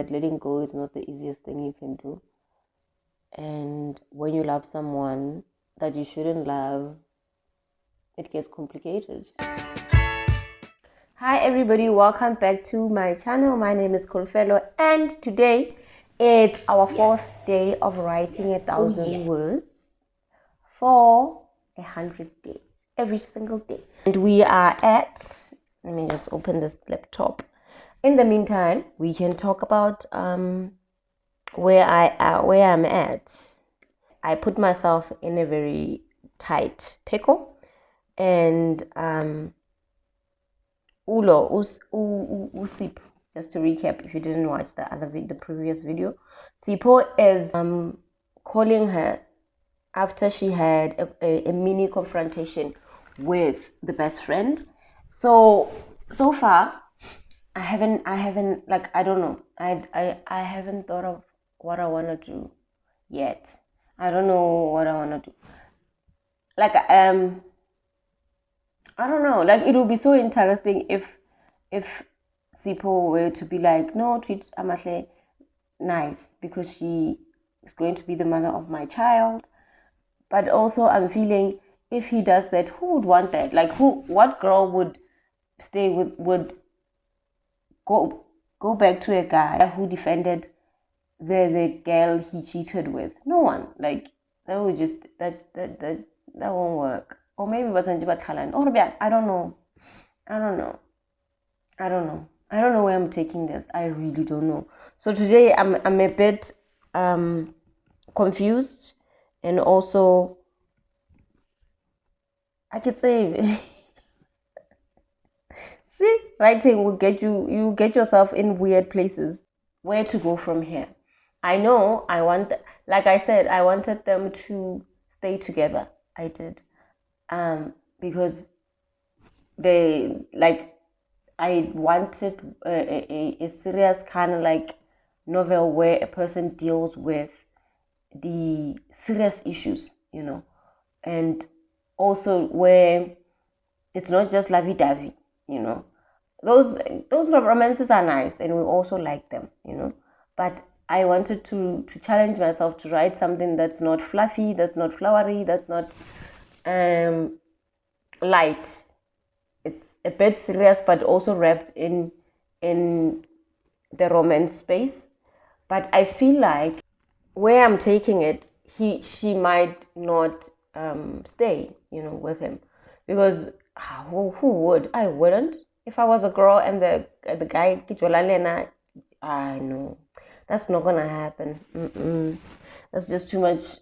that letting go is not the easiest thing you can do. And when you love someone that you shouldn't love, it gets complicated. Hi everybody, welcome back to my channel. My name is Kolfelo, and today it's our fourth day of writing 1,000 words for 100 days, every single day. And we are at, let me just open this laptop. In the meantime, we can talk about where I'm at. I put myself in a very tight pickle, and Usip, just to recap, if you didn't watch the previous video, Sipo is calling her after she had a mini confrontation with the best friend. So far, I haven't like, I don't know, I haven't thought of what I want to do yet. I don't know what I want to do. Like, I don't know, like, it would be so interesting if Sipo were to be like, no, treat Amahle nice because she is going to be the mother of my child. But also I'm feeling, if he does that, who would want that? Like, what girl would go back to a guy who defended the girl he cheated with? No one. Like, that would just, that won't work. Or maybe it wasn't about talent. Or I don't know. I don't know where I'm taking this. I really don't know. So today I'm a bit confused, and also I could say see, writing will get you get yourself in weird places. Where to go from here? I know like I said, I wanted them to stay together. I did. Because I wanted a serious kind of like novel where a person deals with the serious issues, you know, and also where it's not just lovey-dovey, you know. Those romances are nice, and we also like them, you know, but I wanted to challenge myself to write something that's not fluffy, that's not flowery, that's not light. It's a bit serious, but also wrapped in the romance space. But I feel like where I'm taking it, she might not stay, you know, with him, because who would? I wouldn't. If I was a girl and the guy, I know that's not gonna happen. That's just too much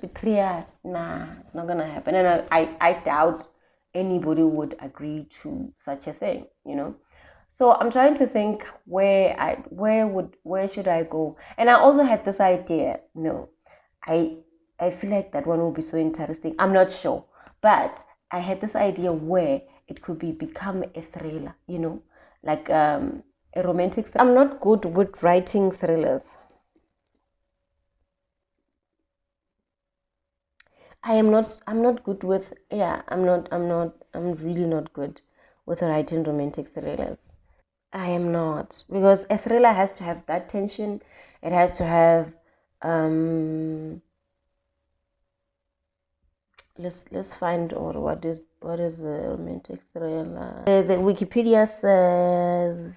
betrayal. Nah, it's not gonna happen. And I doubt anybody would agree to such a thing, you know. So I'm trying to think where should I go? And I also had this idea. No, I feel like that one will be so interesting. I'm not sure, but I had this idea where it could become a thriller, you know, like a romantic thriller. I'm not good with writing thrillers. I'm not good with, I'm really not good with writing romantic thrillers. I am not, because a thriller has to have that tension. It has to have let's find out what is the romantic thriller. The Wikipedia says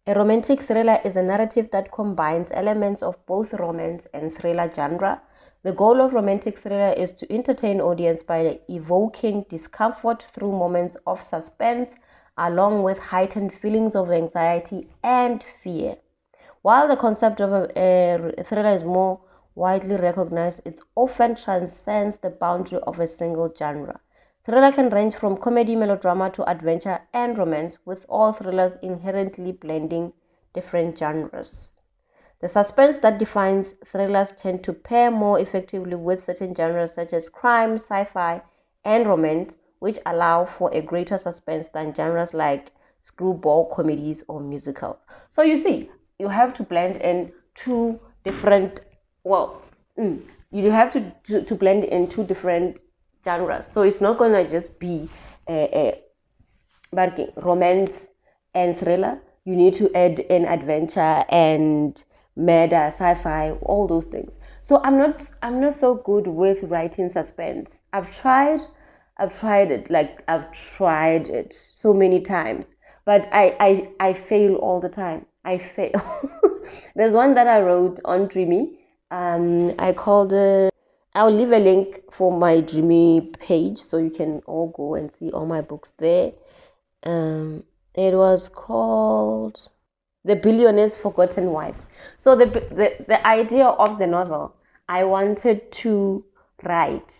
a romantic thriller is a narrative that combines elements of both romance and thriller genre. The goal of romantic thriller is to entertain audience by evoking discomfort through moments of suspense, along with heightened feelings of anxiety and fear. While the concept of a thriller is more widely recognized, it often transcends the boundary of a single genre. Thriller can range from comedy, melodrama to adventure and romance, with all thrillers inherently blending different genres. The suspense that defines thrillers tend to pair more effectively with certain genres such as crime, sci-fi, and romance, which allow for a greater suspense than genres like screwball comedies or musicals. So you see, you have to blend in two different, you have to blend in two different genres. So it's not going to just be a romance and thriller. you need to add in adventure and murder, sci-fi, all those things. So I'm not so good with writing suspense. I've tried it, like I've tried it so many times, but I fail all the time. I fail. There's one that I wrote on Dreamy. I called it, I'll leave a link for my Dreamy page so you can all go and see all my books there. It was called The Billionaire's Forgotten Wife. So the idea of the novel, I wanted to write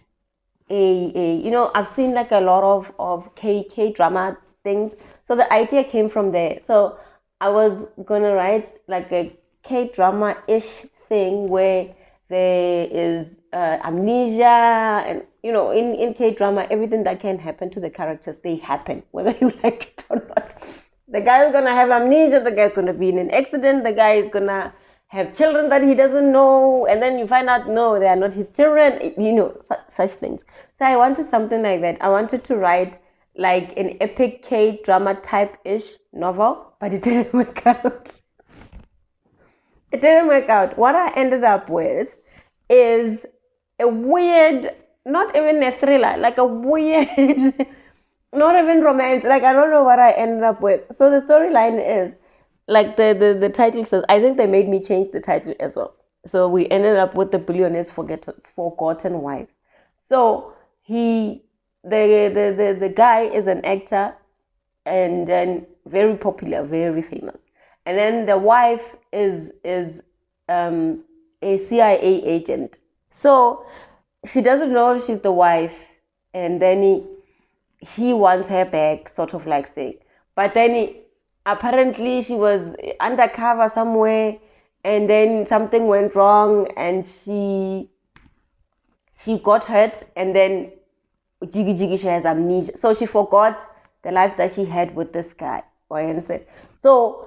I've seen like a lot of K drama things. So the idea came from there. So I was gonna write like a K drama-ish thing where there is amnesia, and in K drama, everything that can happen to the characters, they happen whether you like it or not. The guy is gonna have amnesia, the guy is gonna be in an accident, the guy is gonna have children that he doesn't know, and then you find out no, they are not his children, such things. So I wanted something like that. I wanted to write like an epic K drama type-ish novel, but it didn't work out. It didn't work out. What I ended up with is a weird, not even a thriller, like a weird, not even romance. Like I don't know what I ended up with. So the storyline is, like the title says, I think they made me change the title as well. So we ended up with The Billionaire's Forgotten Wife. So the guy is an actor and then very popular, very famous. And then the wife is a CIA agent. So she doesn't know she's the wife, and then he wants her back, sort of like thing. But then apparently she was undercover somewhere, and then something went wrong, and she got hurt, and then she has amnesia. So she forgot the life that she had with this guy. So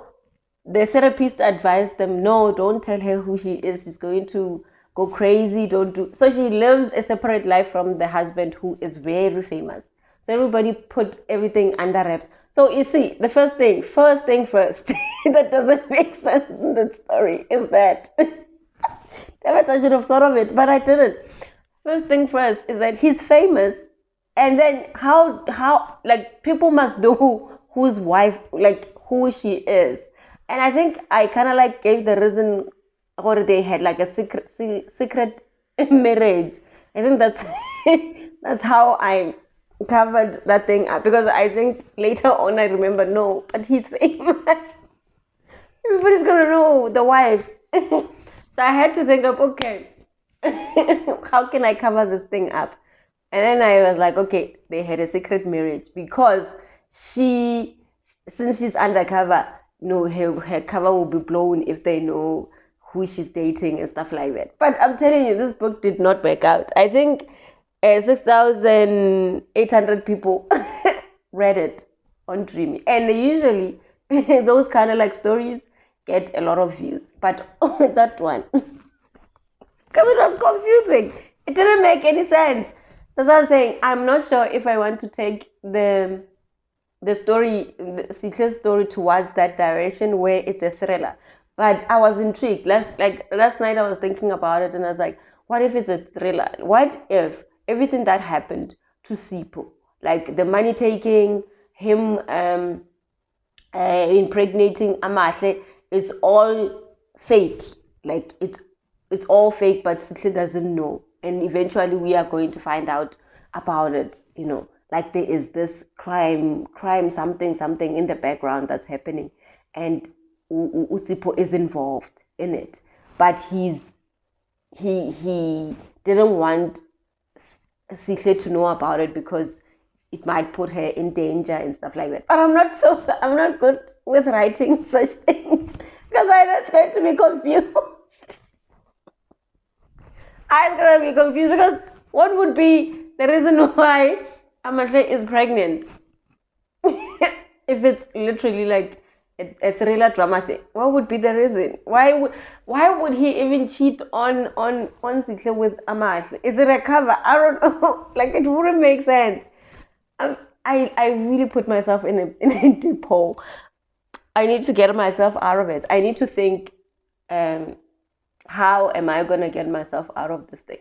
the therapist advised them, no, don't tell her who she is. She's going to go crazy. So she lives a separate life from the husband, who is very famous. So everybody put everything under wraps. So you see, the first thing first, that doesn't make sense in the story is that, damn it, I should have thought of it, but I didn't. First thing first is that he's famous, and then how like people must know whose wife, like who she is. And I think I kind of like gave the reason, or they had like a secret marriage. I think that's how I covered that thing up, because I think later on I remember, no, but he's famous. Everybody's gonna know the wife. So I had to think of, okay, how can I cover this thing up? And then I was like, okay, they had a secret marriage, because since she's undercover, no, her cover will be blown if they know who she's dating and stuff like that. But I'm telling you, this book did not work out. I think 6,800 people read it on Dreamy, and usually those kind of like stories get a lot of views, but that one, because it was confusing, it didn't make any sense. That's what I'm saying. I'm not sure if I want to take the story, the Sitle's story, towards that direction where it's a thriller. But I was intrigued. Like last night I was thinking about it, and I was like, what if it's a thriller? What if everything that happened to Sipho, like the money taking, him impregnating Amahle, is all fake? Like it's all fake, but Sitle doesn't know, and eventually we are going to find out about it. Like there is this crime something in the background that's happening, and Sipho is involved in it, but he didn't want Sihle to know about it because it might put her in danger and stuff like that. But I'm not good with writing such things, because I know it's going to be confused. I'm going to be confused, because what would be the reason why Amahle is pregnant? If it's literally like a thriller drama thing, what would be the reason? Why would he even cheat on Sihle with Amahle? Is it a cover? I don't know. Like, it wouldn't make sense. I really put myself in a deep hole. I need to get myself out of it. I need to think, how am I gonna get myself out of this thing?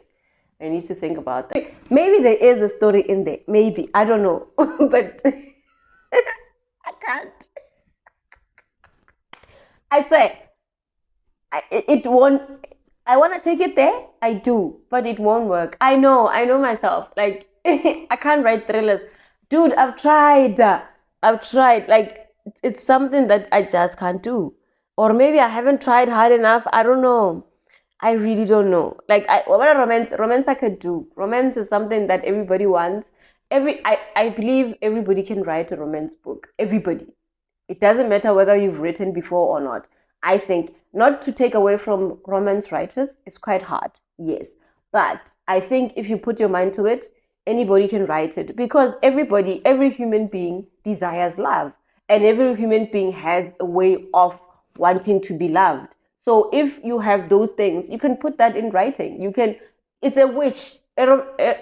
I need to think about that. Maybe there is a story in there. Maybe, I don't know, but I can't. I say it won't. I want to take it there. I do, but it won't work. I know myself. Like I can't write thrillers, dude. I've tried. I've tried. Like it's something that I just can't do, or maybe I haven't tried hard enough. I don't know. I really don't know. Like what a romance I could do. Romance is something that everybody wants. I believe everybody can write a romance book. Everybody. It doesn't matter whether you've written before or not. I think not to take away from romance writers, it's quite hard, yes. But I think if you put your mind to it, anybody can write it because every human being desires love. And every human being has a way of wanting to be loved. So if you have those things, you can put that in writing. It's a wish. A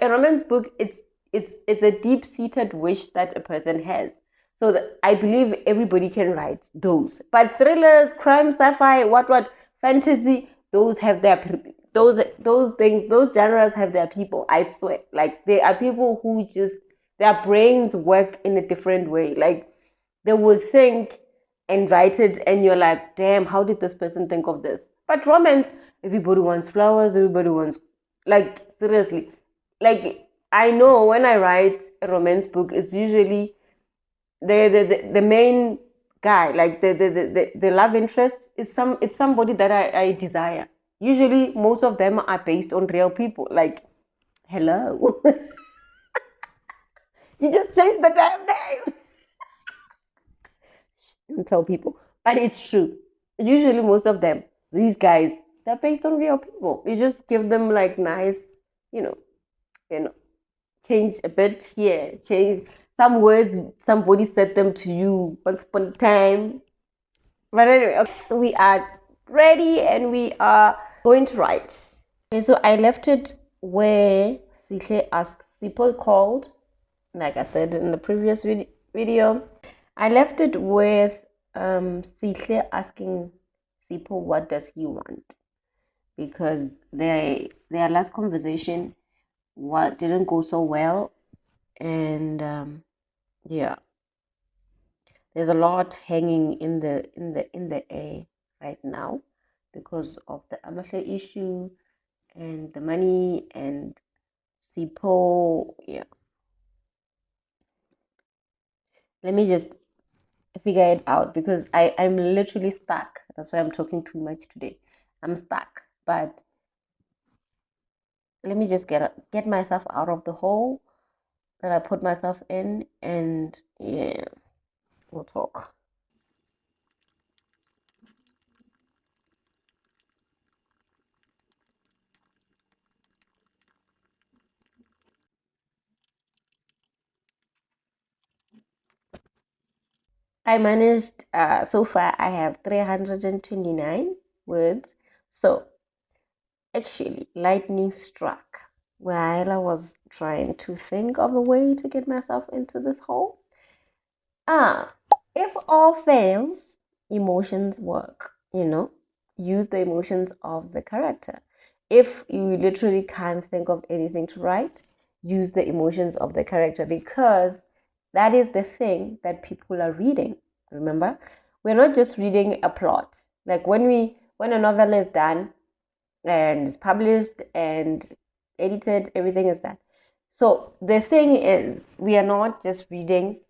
romance book, it's a deep-seated wish that a person has. So I believe everybody can write those. But thrillers, crime, sci-fi, what, fantasy, those have those things, those genres have their people. I swear. Like there are people who just their brains work in a different way. Like they will think and write it, and you're like, damn, how did this person think of this? But romance, everybody wants flowers, everybody wants, like, seriously. Like, I know when I write a romance book, it's usually the main guy, like the love interest is it's somebody that I desire. Usually most of them are based on real people. Like, hello. You just changed the damn name. Don't tell people. But it's true. Usually most of them, these guys, they're based on real people. You just give them like nice, you know, you know, change a bit here, change some words, somebody said them to you once upon a time. But anyway, okay, so we are ready and we are going to write. Okay, so I left it where Sihle asked, Sipho called, like I said in the previous video. I left it with Sihle asking Sipho what does he want, because their last conversation didn't go so well, and yeah, there's a lot hanging in the air right now because of the Amahle issue and the money and Sipho. Yeah, let me just figure it out because I'm literally stuck. That's why I'm talking too much today. I'm stuck, but let me just get myself out of the hole that I put myself in, and yeah, we'll talk. I managed, so far I have 329 words. So actually, lightning struck while I was trying to think of a way to get myself into this hole. If all fails, emotions work, use the emotions of the character. If you literally can't think of anything to write, use the emotions of the character, because that is the thing that people are reading. Remember, we're not just reading a plot. Like when a novel is done and it's published and edited, everything is done. So the thing is, we are not just reading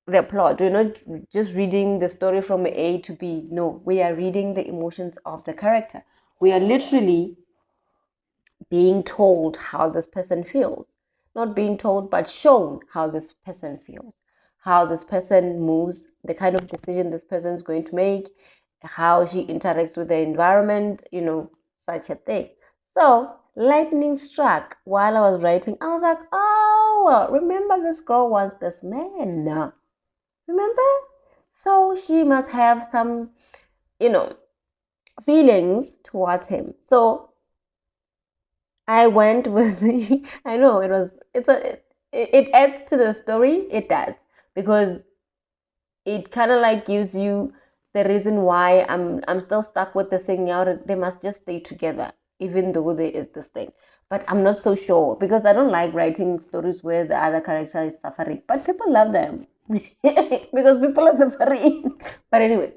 the plot. We're not just reading the story from A to B. No, we are reading the emotions of the character. We are literally being told how this person feels. Not being told, but shown how this person feels, how this person moves, the kind of decision this person is going to make, how she interacts with the environment, such a thing. So, lightning struck while I was writing. I was like, oh, remember this girl wants this man. Remember? So she must have some, feelings towards him. So I went with I know it adds to the story. It does, because it kind of like gives you the reason why I'm still stuck with the thing now. They must just stay together, even though there is this thing. But I'm not so sure because I don't like writing stories where the other character is suffering. But people love them because people are suffering. But anyway,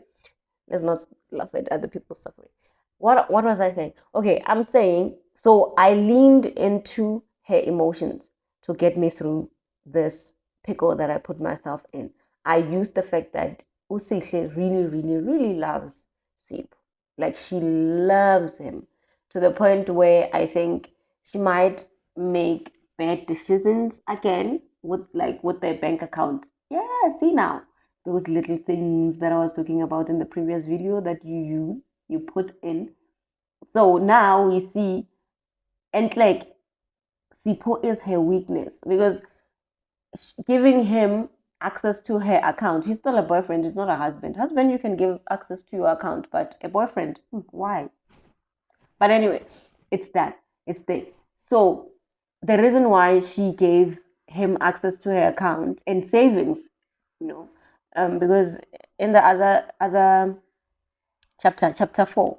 let's not laugh at other people's suffering. What was I saying? Okay, I'm saying so I leaned into her emotions to get me through this pickle that I put myself in. I used the fact that Usihle really, really, really loves Sip. Like she loves him to the point where I think she might make bad decisions again with their bank account. Yeah, see now those little things that I was talking about in the previous video that you put in. So now we see, and like Sipo is her weakness because giving him access to her account, he's still a boyfriend, he's not a husband. Husband, you can give access to your account, but a boyfriend, why? But anyway, it's that. It's there. So the reason why she gave him access to her account and savings, you know, because in the other chapter 4,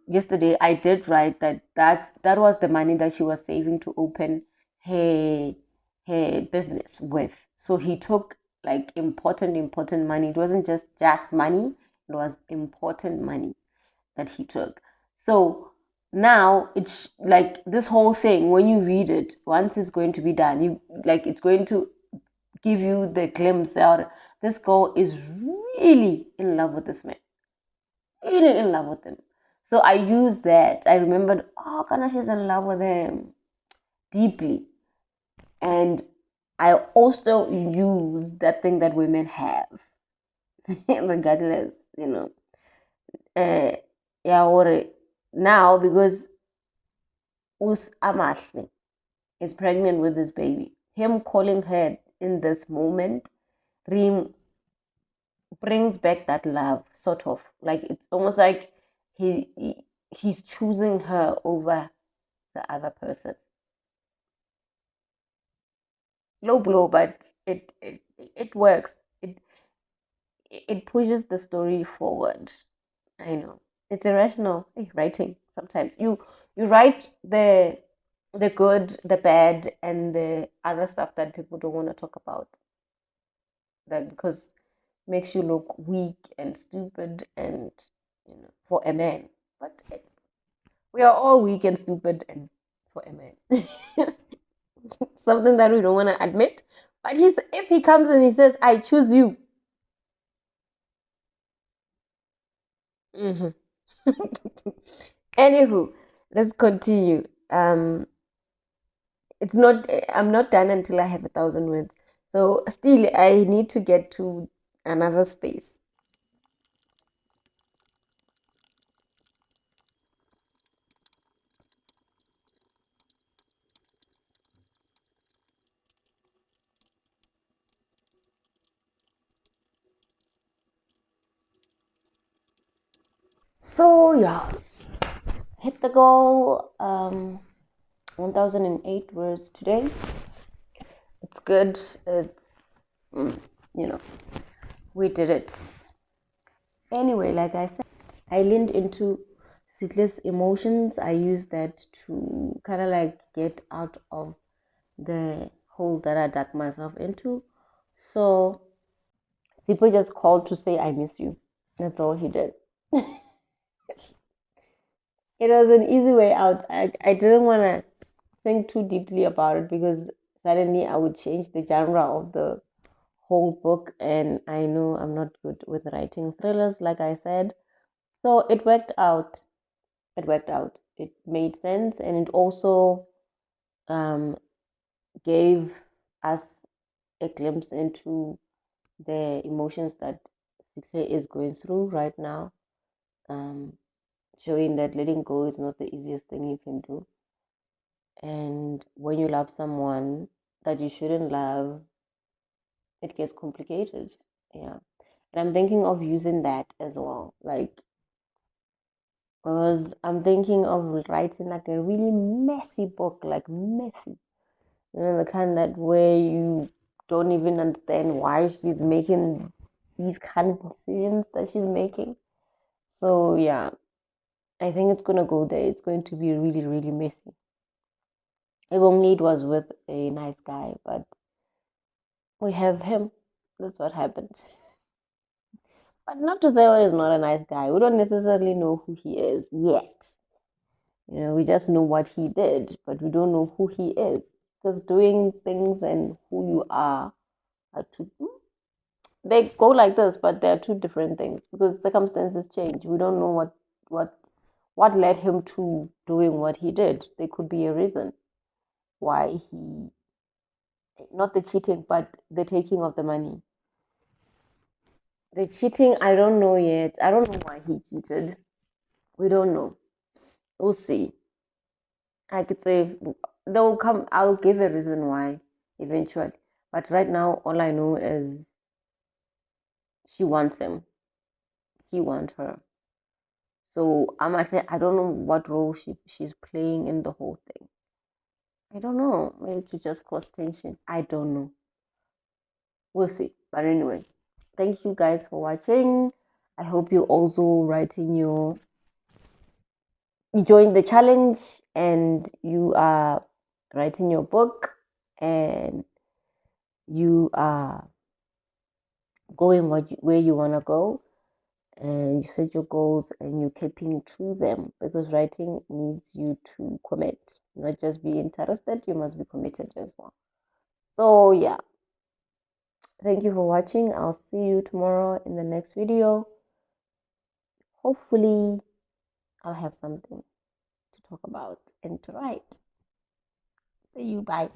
yesterday I did write that was the money that she was saving to open her her business with. So he took like important money. It wasn't just money, it was important money that he took. So now it's like this whole thing, when you read it, once it's going to be done, you like it's going to give you the glimpse out this girl is really in love with this man, really in love with him. So I used that. I remembered, oh, Kana, she's in love with him deeply. And I also use that thing that women have, regardless, yeah, or now because Us Amahle is pregnant with this baby. Him calling her in this moment brings back that love, sort of. Like it's almost like he's choosing her over the other person. Low blow, but it works. It pushes the story forward. I know it's irrational writing. Sometimes you write the good, the bad, and the other stuff that people don't want to talk about. That because makes you look weak and stupid and for a man. But we are all weak and stupid and for a man. Something that we don't want to admit. But if he comes and he says, "I choose you," mm-hmm. Anywho, let's continue. It's not. I'm not done until I have 1,000 words. So still, I need to get to another space. So yeah, hit the goal. 1,008 words today. It's good. It's you know we did it. Anyway, like I said, I leaned into Sitle's emotions. I used that to kind of like get out of the hole that I dug myself into. So Sipo just called to say I miss you. That's all he did. It was an easy way out. I didn't want to think too deeply about it because suddenly I would change the genre of the whole book, and I know I'm not good with writing thrillers, like I said. So it worked out. It worked out. It made sense, and it also um, gave us a glimpse into the emotions that Sitle is going through right now, showing that letting go is not the easiest thing you can do. And when you love someone that you shouldn't love, it gets complicated. Yeah. And I'm thinking of using that as well. Like, because I'm thinking of writing like a really messy book, like messy. The kind that where you don't even understand why she's making these kind of decisions that she's making. So yeah, I think it's gonna go there. It's going to be really, really messy. If only it was with a nice guy, but we have him. That's what happened. But not to say he's not a nice guy. We don't necessarily know who he is yet. We just know what he did, but we don't know who he is. Because doing things and who you are two. They go like this, but they're two different things because circumstances change. We don't know what what led him to doing what he did. There could be a reason why he, not the cheating, but the taking of the money. The cheating, I don't know yet. I don't know why he cheated. We don't know. We'll see. I could say they'll come. I'll give a reason why eventually. But right now, all I know is she wants him. He wants her. So I must say, I don't know what role she's playing in the whole thing. I don't know. Maybe to just cause tension. I don't know. We'll see. But anyway, thank you guys for watching. I hope you also writing your join the challenge and you are writing your book and you are going where you want to go and you set your goals and you're keeping to them because writing needs you to commit, not just be interested, you must be committed as well. So yeah, thank you for watching. I'll see you tomorrow in the next video. Hopefully I'll have something to talk about and to write. See you. Bye.